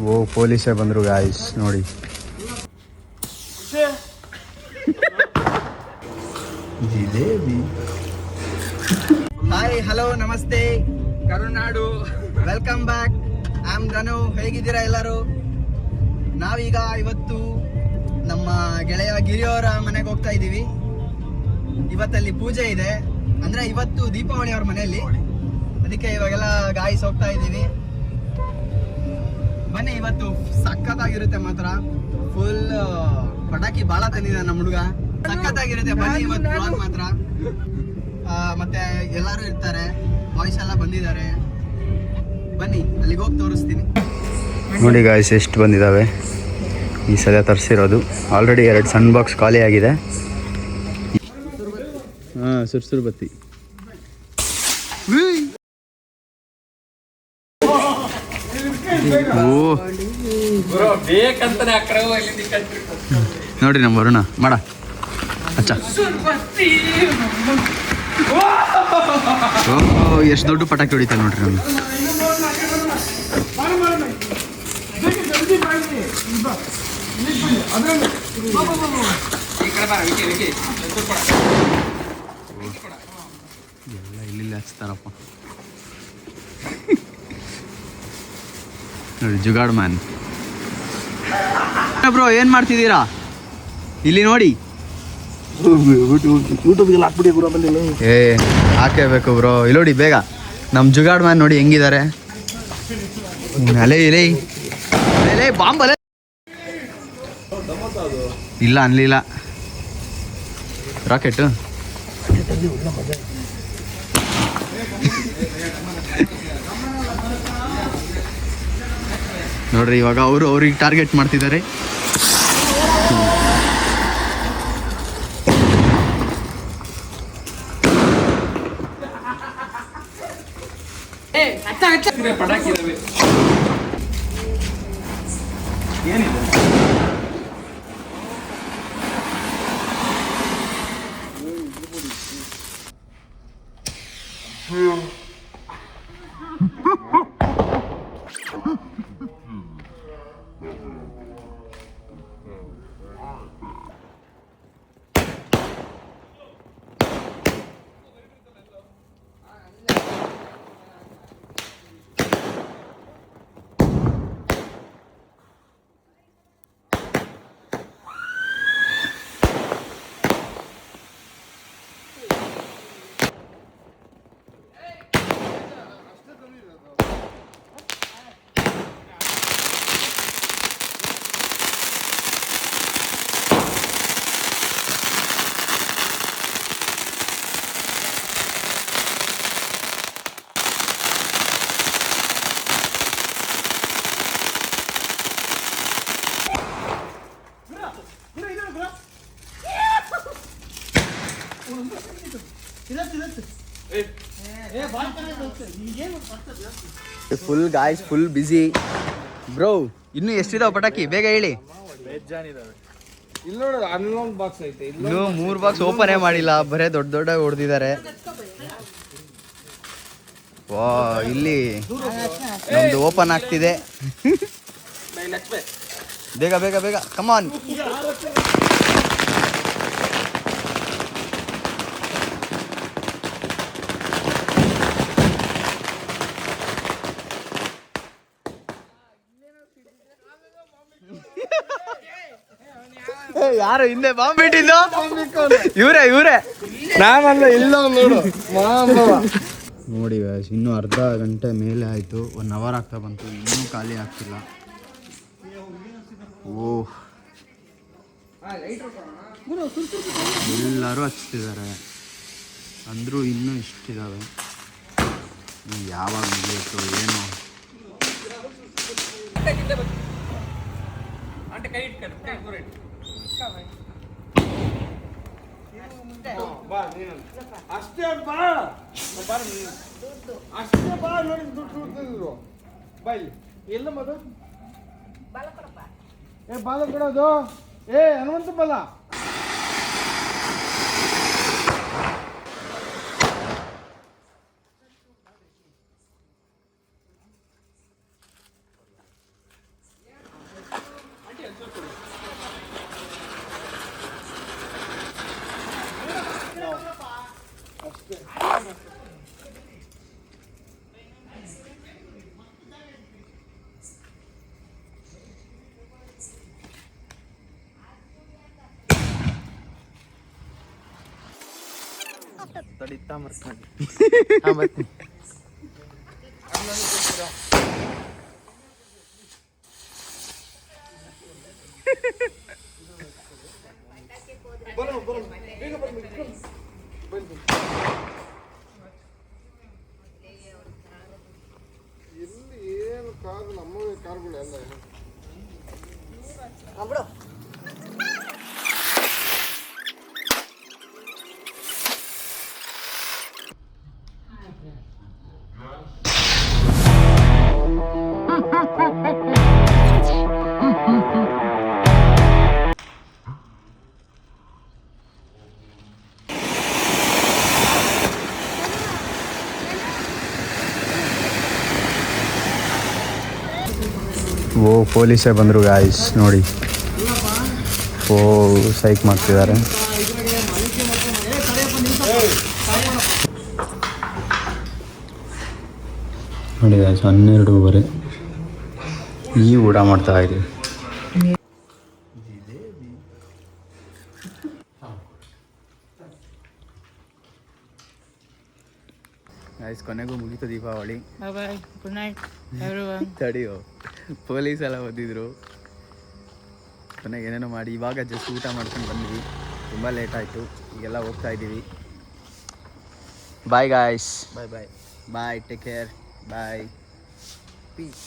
ಓ ಪೊಲೀಸೇ ಬಂದರು ಗಾಯ್ಸ್ ನೋಡಿ. Jalebi. Hi hello ನಮಸ್ತೆ ಕರುನಾಡು, ವೆಲ್ಕಮ್ ಬ್ಯಾಕ್. ಐ ಆಮ್ ಧನು. ಹೇಗಿದ್ದೀರಾ ಎಲ್ಲರೂ? ನಾವೀಗ ಇವತ್ತು ನಮ್ಮ ಗೆಳೆಯ ಗಿರಿಯವರ ಮನೆಗೆ ಹೋಗ್ತಾ ಇದ್ದೀವಿ. ಇವತ್ತಲ್ಲಿ ಪೂಜೆ ಇದೆ, ಅಂದ್ರೆ ಇವತ್ತು ದೀಪಾವಳಿ ಅವ್ರ ಮನೆಯಲ್ಲಿ. ಅದಕ್ಕೆ ಇವಾಗೆಲ್ಲ ಗಾಯ್ಸ್ ಹೋಗ್ತಾ ಇದ್ದೀವಿ. ಬನ್ನಿ, ಇವತ್ತು ಸಖತ್ತಾಗಿರುತ್ತೆ ಮಾತ್ರ. ಫುಲ್ ಪಟಾಕಿ ಬಾಳ ತಂದಿದೆ ನಮ್ಮ ಹುಡುಗ. ಸಖತ್ತಾಗಿರುತ್ತೆ, ಬನ್ನಿ ಇವತ್ತು ಬ್ಲಾಗ್ ಮಾತ್ರ. ಮತ್ತೆ ಎಲ್ಲರೂ ಇರ್ತಾರೆ, ಬಾಯ್ಸ್ ಎಲ್ಲ ಬಂದಿದ್ದಾರೆ. ಬನ್ನಿ ಅಲ್ಲಿಗೆ ಹೋಗಿ ತೋರಿಸ್ತೀನಿ. ನೋಡಿ ಗಾಯ್ಸ್ ಎಷ್ಟು ಬಂದಿದ್ದಾವೆ ಈ ಸಲ ತರಿಸಿರೋದು. ಆಲ್ರೆಡಿ 2 ಸಣ್ಣ ಬಾಕ್ಸ್ ಖಾಲಿ ಆಗಿದೆ. ಹಾಂ, ಸುರ್ಸುರು ಬತ್ತಿ. ನೋಡ್ರಿ ನಮ್ಮ ವರುಣ ಮಾಡ ಅಚ್ಚ. ಎಷ್ಟು ದೊಡ್ಡ ಪಟಾಕಿ ಹೊಡಿತಾರೆ ನೋಡ್ರಿ ನಮ್ಮ. ಎಲ್ಲ ಇಲ್ಲಿ ಹಚ್ತಾರಪ್ಪ ನೋಡಿ. ಜುಗಾಡ್ ಮ್ಯಾನ್ ಬ್ರೋ, ಏನ್ ಮಾಡ್ತಿದ್ದೀರಾ ಇಲ್ಲಿ? ನೋಡಿ ಏ ಹಾಕೇಬೇಕು ಬ್ರೋ. ಇಲ್ಲಿ ನೋಡಿ ಬೇಗ, ನಮ್ ಜುಗಾಡ್ ಮ್ಯಾನ್ ನೋಡಿ ಹೆಂಗಿದ್ದಾರೆ. ಅಲೆ ಇಲೇ ಅಲೆ ಬಾಂಬ್ ಅಲೆ. ಇಲ್ಲ ಅನ್ಲಿಲ್ಲ ರಾಕೆಟ್. ನೋಡ್ರಿ ಇವಾಗ ಅವ್ರಿಗೆ ಟಾರ್ಗೆಟ್ ಮಾಡ್ತಿದ್ದಾರೆ. ಏನಿದೆ ಫುಲ್ ಗಾಯ್ಸ್, ಫುಲ್ ಬಿಸಿ ಬ್ರೋ. ಇನ್ನು ಎಷ್ಟಿದಾವ ಪಟಾಕಿ ಬೇಗ ಹೇಳಿ. ಇನ್ನು 3 ಬಾಕ್ಸ್ ಓಪನ್ ಮಾಡಿಲ್ಲ, ಬರೇ ದೊಡ್ಡ ಹೊಡೆದಿದ್ದಾರೆ. ವಾ, ಇಲ್ಲಿ ನಮ್ದು ಓಪನ್ ಆಗ್ತಿದೆ. ಬೇಗ ಬೇಗ ಬೇಗ ಕಮಾನ್. ಯಾರು ಹಿಂದೆ ಬಾಂಬ್ ಬಿಟ್ಟಿದ್ದು? ಇವ್ರೆ ನಾನಲ್ಲ, ಇಲ್ಲ ನೋಡು. ನೋಡಿ ಇನ್ನು ಅರ್ಧ ಗಂಟೆ ಮೇಲೆ ಆಯ್ತು, 1 ಅವರ್ ಆಗ್ತಾ ಬಂತು, ಇನ್ನೂ ಖಾಲಿ ಆಗ್ತಿಲ್ಲ. ಓಹ್, ಎಲ್ಲರೂ ಹಚ್ತಿದ್ದಾರೆ ಅಂದರೂ ಇನ್ನೂ ಇಷ್ಟಿದ್ದಾವೆ. ಯಾವಾಗ ಮುಗಿಯುತ್ತೋ ಏನೋ. ಅಷ್ಟೇ ಬಾ ಅಷ್ಟೇ ಬಾ ನೋಡಿ ದುಡ್ಡು ಬೈ ಎಲ್ಲ ಮದು ಬಾಲ ಕೊಡೋದು. ಹನುಮಂತ ಬಾಲ ತಡಿ ಬರ್ತೀನಿ. ಇಲ್ಲಿ ಏನು ಕಾರು ನಮ್ಮ ಕಾರುಗಳೆಲ್ಲ ಓ ಪೊಲೀಸೇ ಬಂದರು ಗಾಯ್ಸ್ ನೋಡಿ. ಓ ಸೈಕ್ ಮಾಡ್ತಿದ್ದಾರೆ. ನೋಡಿ ಗಾಯ್ಸ್ 12:15 ಈ ಊಟ ಮಾಡ್ತಾ ಇದ್ದೀವಿ. ಗಾಯ್ಸ್ ಕೊನೆಗೂ ಮುಗೀತು Deepavali. Bye good night everyone. ತಡಿಯೋ ಪೊಲೀಸ್ ಎಲ್ಲ ಓದಿದ್ರು. ಕೊನೆಗೆ ಏನೇನೋ ಮಾಡಿ ಇವಾಗ ಜಸ್ಟ್ ಊಟ ಮಾಡ್ಕೊಂಡು ಬಂದ್ವಿ. ತುಂಬ ಲೇಟ್ ಆಯಿತು. ಈಗೆಲ್ಲ ಹೋಗ್ತಾ ಇದ್ದೀವಿ. Bye guys. Bye bye bye take care bye piece.